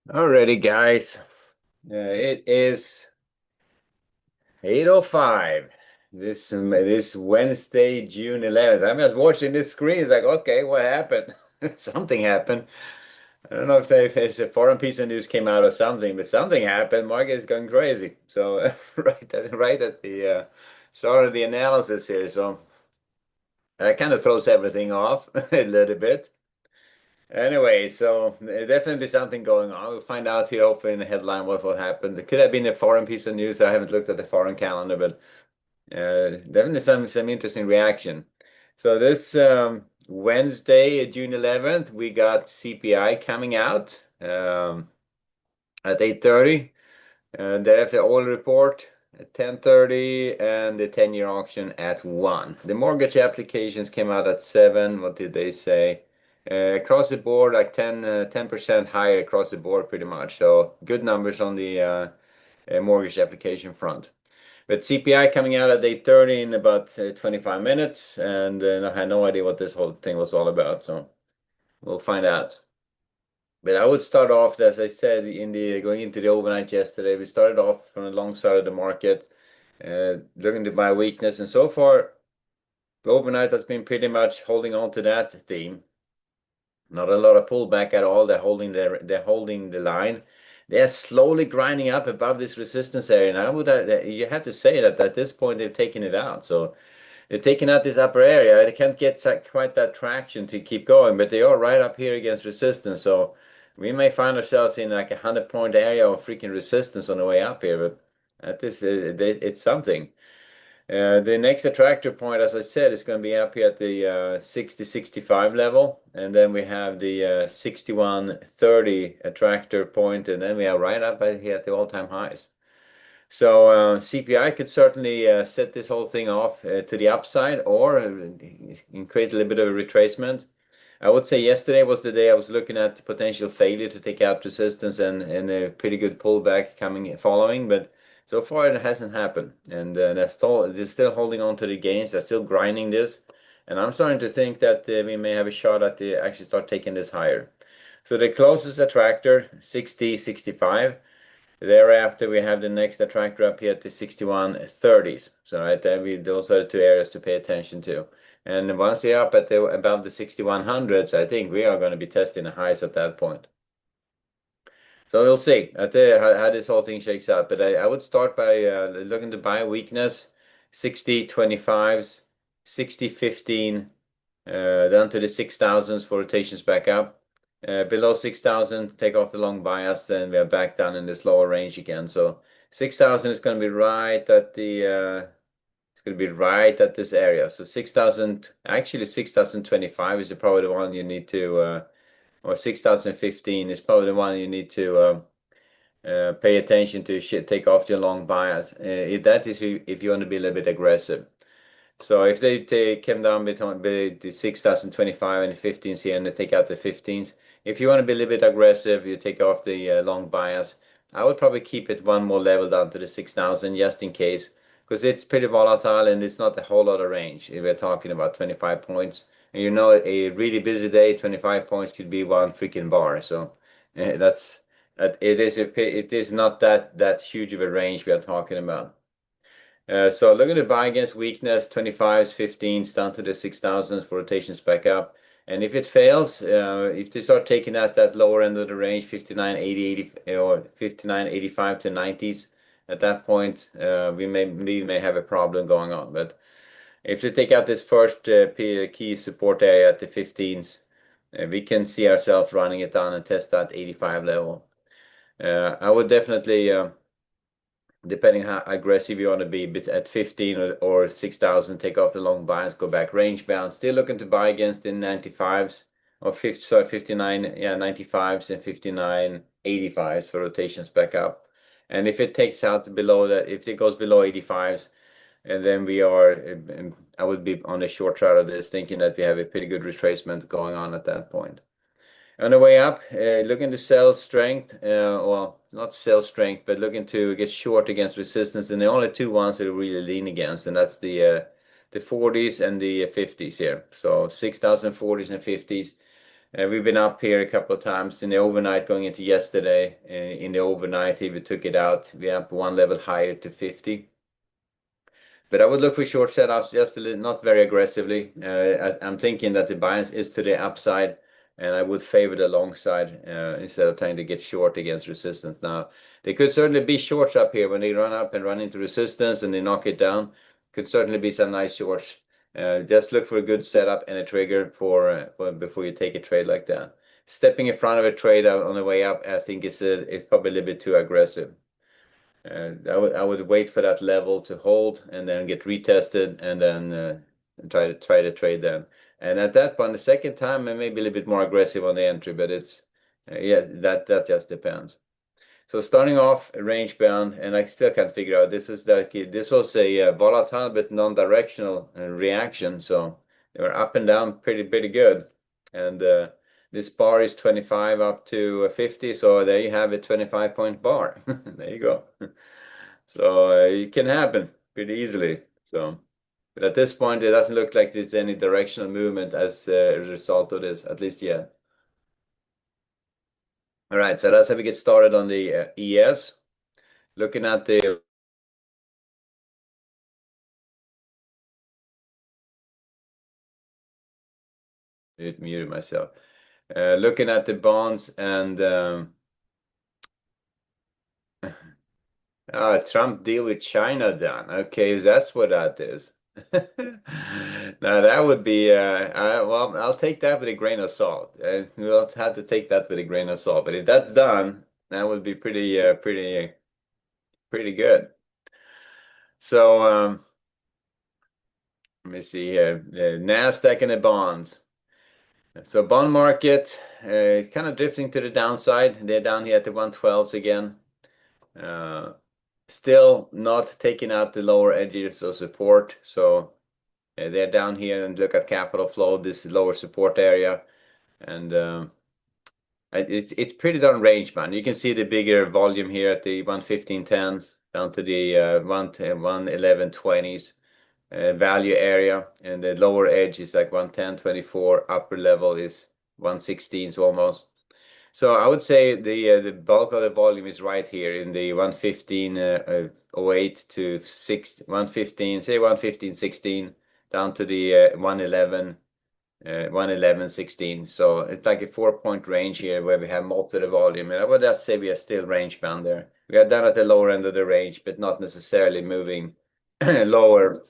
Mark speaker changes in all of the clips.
Speaker 1: Alrighty, guys. It is 8:05 this Wednesday, June 11th. I'm just watching this screen. It's like, okay, what happened? Something happened. I don't know if a foreign piece of news came out or something, but something happened. Market is going crazy. So right at the start of the analysis here. So that kind of throws everything off a little bit. Anyway, so definitely something going on. We'll find out here hopefully in the headline what happened. It could have been a foreign piece of news. I haven't looked at the foreign calendar, but definitely some interesting reaction. So this Wednesday, June 11th, we got CPI coming out at 8:30. Thereafter, the oil report at 10:30 and the 10-year auction at 1. The mortgage applications came out at 7. What did they say? Across the board, like 10% higher across the board, pretty much. So good numbers on the mortgage application front. But CPI coming out at 8:30 in about 25 minutes, and I had no idea what this whole thing was all about. So we'll find out. But I would start off, as I said, in the going into the overnight yesterday, we started off from the long side of the market, looking to buy weakness, and so far, the overnight has been pretty much holding on to that theme. Not a lot of pullback at all. They're holding the line. They're slowly grinding up above this resistance area. And you have to say that at this point they've taken it out. So they're taking out this upper area. They can't get quite that traction to keep going, but they are right up here against resistance. So we may find ourselves in like 100-point area of freaking resistance on the way up here. But at this, it's something. The next attractor point, as I said, is going to be up here at the 60-65 level. And then we have the 61-30 attractor point, and then we are right up here at the all-time highs. So CPI could certainly set this whole thing off to the upside or create a little bit of a retracement. I would say yesterday was the day I was looking at potential failure to take out resistance and a pretty good pullback following, but so far it hasn't happened. And they're still holding on to the gains. They're still grinding this. And I'm starting to think that we may have a shot at the actually start taking this higher. So the closest attractor, 60-65. Thereafter, we have the next attractor up here at the 61-30s. So right there, those are the two areas to pay attention to. And once they're up at above the 6100s, I think we are going to be testing the highs at that point. So we'll see how this whole thing shakes out. But I would start by looking to buy weakness, 60-25s, 60-15, down to the 6,000s for rotations back up. Below 6,000, take off the long bias, and we are back down in this lower range again. So 6,000 is going to be right at it's going to be right at this area. So 6,000, actually 6,025 is probably the one you need to, or 6,015 is probably the one you need to pay attention to. Take off your long bias. That is if you want to be a little bit aggressive. So if they came down between the 6,025 and the 15s here and they take out the 15s, if you want to be a little bit aggressive, you take off the long bias. I would probably keep it one more level down to the 6,000 just in case, because it's pretty volatile and it's not a whole lot of range. If we're talking about 25 points, and a really busy day, 25 points could be one freaking bar. So it is not that huge of a range we are talking about. So looking to buy against weakness, 25s, 15s down to the 6,000s for rotations back up. And if it fails, if they start taking out that lower end of the range, 59.80, 80, or 59.85 to 90s, at that point, we may have a problem going on. But if they take out this first key support area at the 15s, we can see ourselves running it down and test that 85 level. I would definitely depending how aggressive you want to be, but at 15 or 6,000, take off the long bias, go back range bound. Still looking to buy against in 95s or 59, yeah, 95s and 59, 85s for rotations back up. And if it takes out below that, if it goes below 85s, and then I would be on the short side of this, thinking that we have a pretty good retracement going on at that point. On the way up, looking to sell strength, well, not sell strength, but looking to get short against resistance. And the only two ones that really lean against, and that's the 40s and the 50s here. So 6,040s and 50s. We've been up here a couple of times in the overnight going into yesterday. In the overnight, if we took it out, we up one level higher to 50. But I would look for short setups just a little, not very aggressively. I'm thinking that the bias is to the upside, and I would favor the long side instead of trying to get short against resistance. Now, there could certainly be shorts up here when they run up and run into resistance and they knock it down. Could certainly be some nice shorts. Just look for a good setup and a trigger before you take a trade like that. Stepping in front of a trade on the way up, I think is probably a little bit too aggressive. I would wait for that level to hold and then get retested and then try to trade then. And at that point, the second time, I may be a little bit more aggressive on the entry, but it's yeah, that just depends. So starting off range bound, and I still can't figure out this was a volatile but non-directional reaction. So they were up and down pretty good, and this bar is 25 up to 50. So there you have a 25-point bar. There you go. So it can happen pretty easily. So, but at this point, it doesn't look like there's any directional movement as a result of this, at least yet. All right, so that's how we get started on the ES. Looking at the muted myself. Looking at the bonds and Trump deal with China done. Okay, that's what that is. Now that would be well, I'll take that with a grain of salt. We'll have to take that with a grain of salt. But if that's done, that would be pretty good. So let me see here. Nasdaq and the bonds. So bond market kind of drifting to the downside. They're down here at the 112s again. Still not taking out the lower edges of support. So they're down here and look at capital flow, this lower support area. And it's pretty darn range, man. You can see the bigger volume here at the 115.10s down to the 111.20s. Value area, and the lower edge is like 110.24, upper level is 116s almost. So I would say the bulk of the volume is right here in the 115.08 to 115, say 115.16 down to the 111.16. So it's like a 4-point range here where we have most of the volume. And I would just say we are still range bound there. We are down at the lower end of the range, but not necessarily moving lower,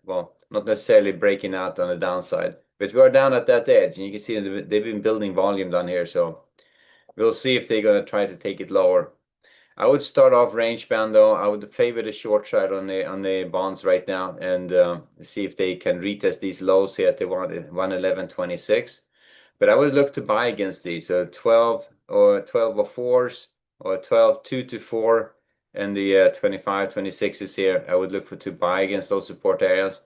Speaker 1: well, not necessarily breaking out on the downside, but we are down at that edge, and you can see they've been building volume down here, so we'll see if they're going to try to take it lower. I would start off range bound though. I would favor the short side on the bonds right now and see if they can retest these lows here at the 111.26. But I would look to buy against these, so 12 or 4s or 12 2 to 4. And the 25, 26s here, I would look to buy against those support areas.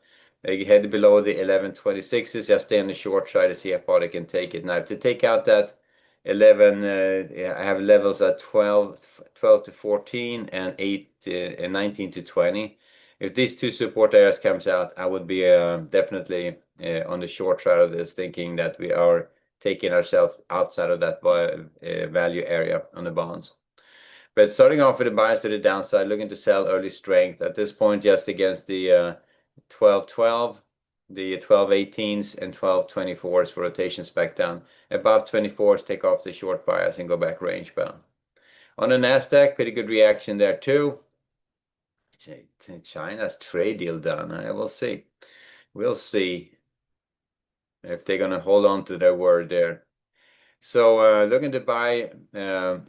Speaker 1: You head below the 11.26s, just stay on the short side to see how far they can take it. Now, to take out that 11, I have levels at 12 to 14 and 8 and 19 to 20. If these two support areas comes out, I would be definitely on the short side of this, thinking that we are taking ourselves outside of that value area on the bonds. But starting off with a bias to the downside, looking to sell early strength at this point, just against the 12.12, the 12.18s, and 12.24s for rotations back down. Above 24s, take off the short bias and go back range bound. On the Nasdaq, pretty good reaction there too. China's trade deal done. We'll see. We'll see if they're going to hold on to their word there. So looking to buy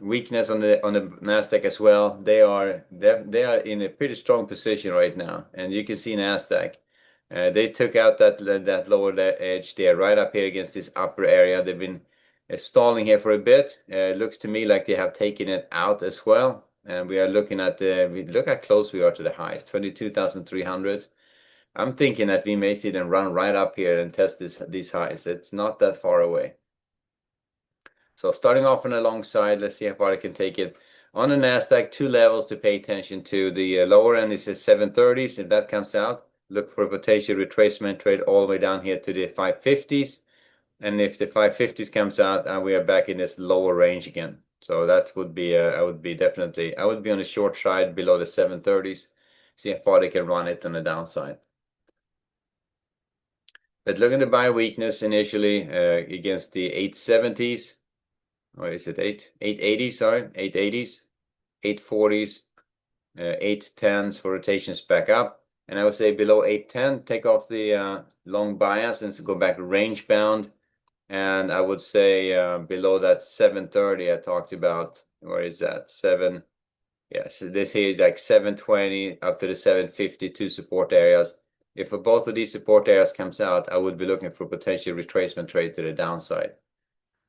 Speaker 1: weakness on the Nasdaq as well. They are in a pretty strong position right now, and you can see Nasdaq. They took out that lower edge there, right up here against this upper area. They've been stalling here for a bit. It looks to me like they have taken it out as well. And we are looking at look how close we are to the highs, 22,300. I'm thinking that we may see them run right up here and test these highs. It's not that far away. So starting off on the long side, let's see how far I can take it. On the Nasdaq, two levels to pay attention to. The lower end is the 730s. If that comes out, look for a potential retracement trade all the way down here to the 550s. And if the 550s comes out, we are back in this lower range again. So that would be, I would be on the short side below the 730s. See how far they can run it on the downside. But looking to buy weakness initially against the 870s, or is it 880s, sorry, 880s, 840s, 810s for rotations back up. And I would say below 810, take off the long bias and go back range bound. And I would say below that 730 I talked about, where is that? So this here is like 720 up to the 752 support areas. If both of these support areas comes out, I would be looking for potential retracement trade to the downside.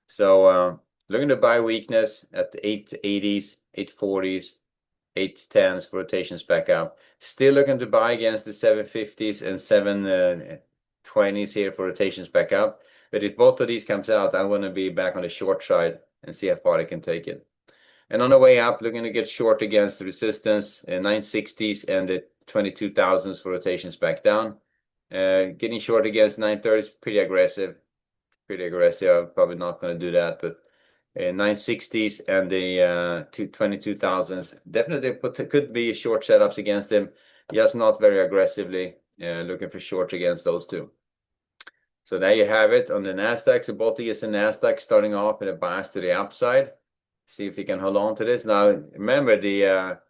Speaker 1: So looking to buy weakness at the 880s, 840s, 810s for rotations back up. Still looking to buy against the 750s and 720s here for rotations back up. But if both of these comes out, I want to be back on the short side and see how far I can take it. And on the way up, looking to get short against the resistance, 960s and the 22,000s for rotations back down. Getting short against 930s, pretty aggressive. I'm probably not going to do that, but 960s and the 22,000s definitely could be short setups against them, just not very aggressively. Looking for short against those two. So there you have it on the Nasdaq. So both ES and Nasdaq starting off in a bias to the upside. See if you can hold on to this. Now remember the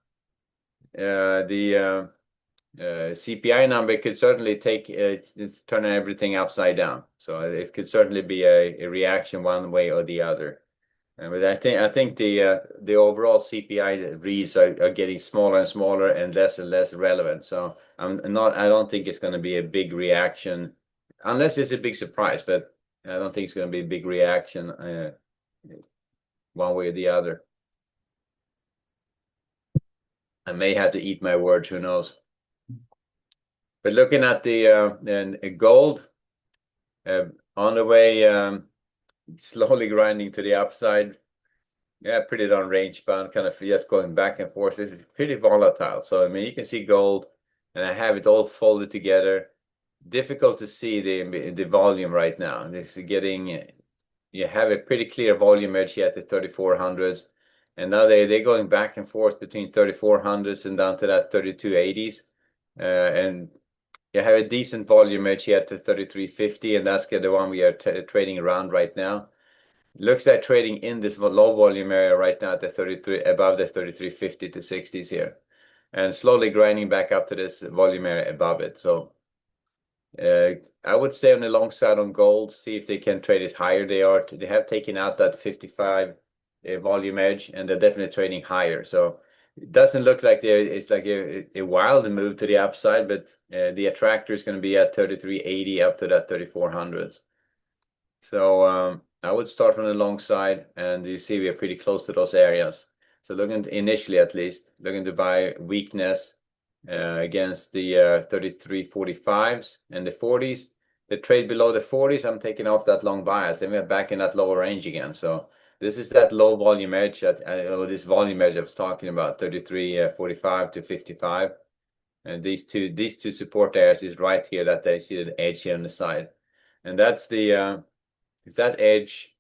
Speaker 1: CPI number could certainly it's turning everything upside down. So it could certainly be a reaction one way or the other. But I think the overall CPI reads are getting smaller and smaller and less relevant. So I don't think it's going to be a big reaction unless it's a big surprise. But I don't think it's going to be a big reaction one way or the other. I may have to eat my words. Who knows? But looking at the gold on the way, slowly grinding to the upside. Yeah, pretty darn range bound, kind of just going back and forth. It's pretty volatile. So I mean, you can see gold, and I have it all folded together. Difficult to see the volume right now. This is getting you have a pretty clear volume edge here at the 3400s, and now they're going back and forth between 3400s and down to that 3280s, and you have a decent volume edge here at the 3350, and that's the one we are trading around right now. Looks like trading in this low volume area right now at the 33 above the 3350 to 60s here, and slowly grinding back up to this volume area above it. So I would stay on the long side on gold, see if they can trade it higher. They have taken out that 55 volume edge, and they're definitely trading higher. So it doesn't look like it's like a wild move to the upside, but the attractor is going to be at 3380 up to that 3400s. So I would start from the long side, and you see we are pretty close to those areas. So looking initially, at least, looking to buy weakness against the 3345s and the 40s. The trade below the 40s, I'm taking off that long bias. Then we're back in that lower range again. So this is that low volume edge, or this volume edge I was talking about, 3345 to 55. And these two support areas is right here that they see the edge here on the side. And that's the if that edge,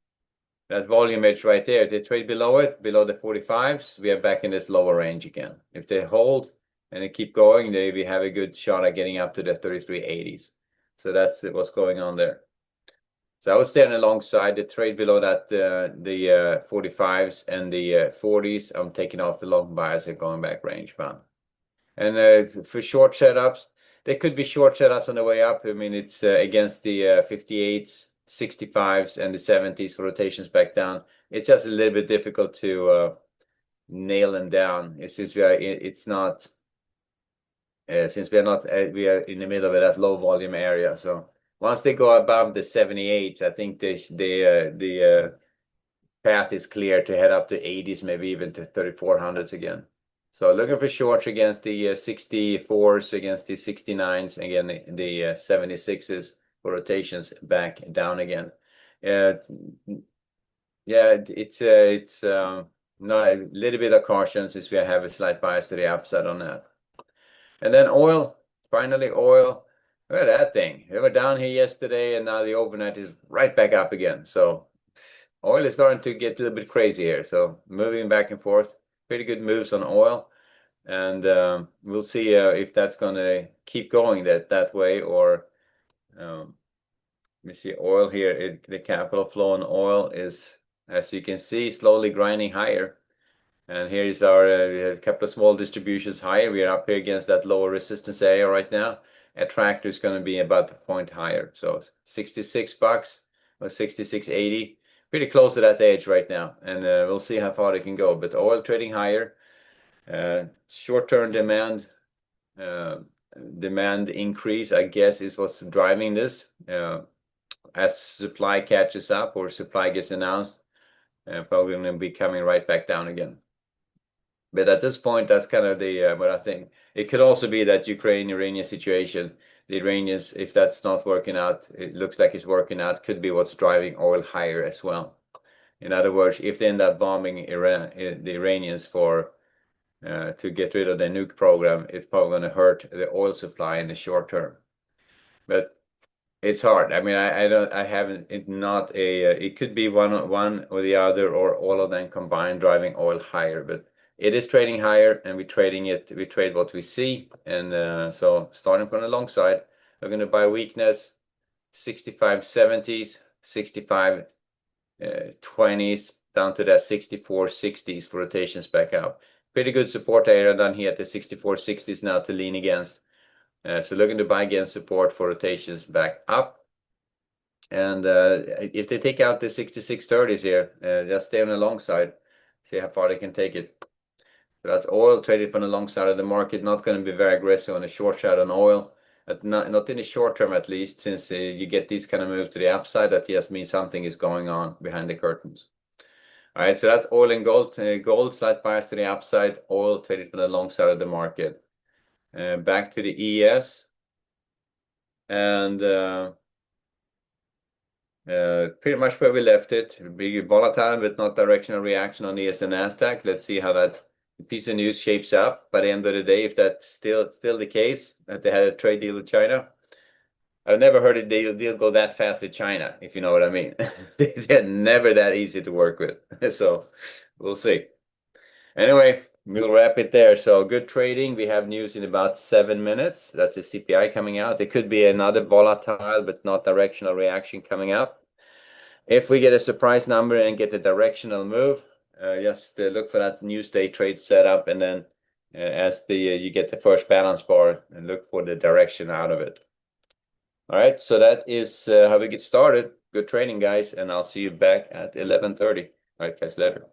Speaker 1: that volume edge right there, if they trade below it, below the 45s, we are back in this lower range again. If they hold and they keep going, we have a good shot at getting up to the 3380s. So that's what's going on there. So I would stay on the long side. The trade below that, the 45s and the 40s, I'm taking off the long bias and going back range bound. And for short setups, there could be short setups on the way up. I mean, it's against the 58s, 65s, and the 70s for rotations back down. It's just a little bit difficult to nail them down. Since we are in the middle of that low volume area. So once they go above the 78s, I think the path is clear to head up to 80s, maybe even to 3400s again. So looking for shorts against the 64s, against the 69s, again the 76s for rotations back down again. Yeah, it's not a little bit of caution since we have a slight bias to the upside on that. And then oil, finally oil. Look at that thing. They were down here yesterday, and now the overnight is right back up again. So oil is starting to get a little bit crazy here. So moving back and forth. Pretty good moves on oil. And we'll see if that's going to keep going that way, or um, let me see oil here. The capital flow on oil is, as you can see, slowly grinding higher. And here is our we have a couple of small distributions higher. We are up here against that lower resistance area right now. A tractor is going to be about a point higher. So 66 bucks or 66.80. Pretty close to that edge right now. And we'll see how far it can go. But oil trading higher. Short-term uh, demand increase, I guess, is what's driving this. As supply catches up or supply gets announced, probably going to be coming right back down again. But at this point, that's kind of the what I think. It could also be that Ukraine-Iranian situation, the Iranians, if that's not working out, it looks like it's working out, could be what's driving oil higher as well. In other words, if they end up bombing Iran, the Iranians for to get rid of the nuke program, it's probably going to hurt the oil supply in the short term. But it's hard. I mean, I don't, I haven't, it not a, it could be one or the other or all of them combined driving oil higher, but it is trading higher and we trade what we see. And so starting from the long side, we're going to buy weakness, 65.70s, 65.20s down to that 64.60s for rotations back up. Pretty good support area down here at the 64.60s now to lean against. So looking to buy against support for rotations back up. And if they take out the 66.30s here, just stay on the long side, see how far they can take it. So that's oil traded from the long side of the market. Not going to be very aggressive on the short side on oil, not in the short term at least, since you get these kind of moves to the upside. That just means something is going on behind the curtains. All right, so that's oil and gold. Gold slight bias to the upside. Oil traded from the long side of the market. Back to the ES. And pretty much where we left it. Big volatile, but not directional reaction on ES and NASDAQ. Let's see how that piece of news shapes up. By the end of the day, if that's still the case, that they had a trade deal with China. I've never heard a deal go that fast with China, if you know what I mean. They're never that easy to work with. So we'll see. Anyway, we'll wrap it there. So good trading. We have news in about 7 minutes. That's the CPI coming out. There could be another volatile but not directional reaction coming out. If we get a surprise number and get a directional move, just look for that Newsday trade setup, and then as you get the first balance bar, and look for the direction out of it. All right, so that is how we get started. Good trading, guys, and I'll see you back at 11:30. All right, guys, later.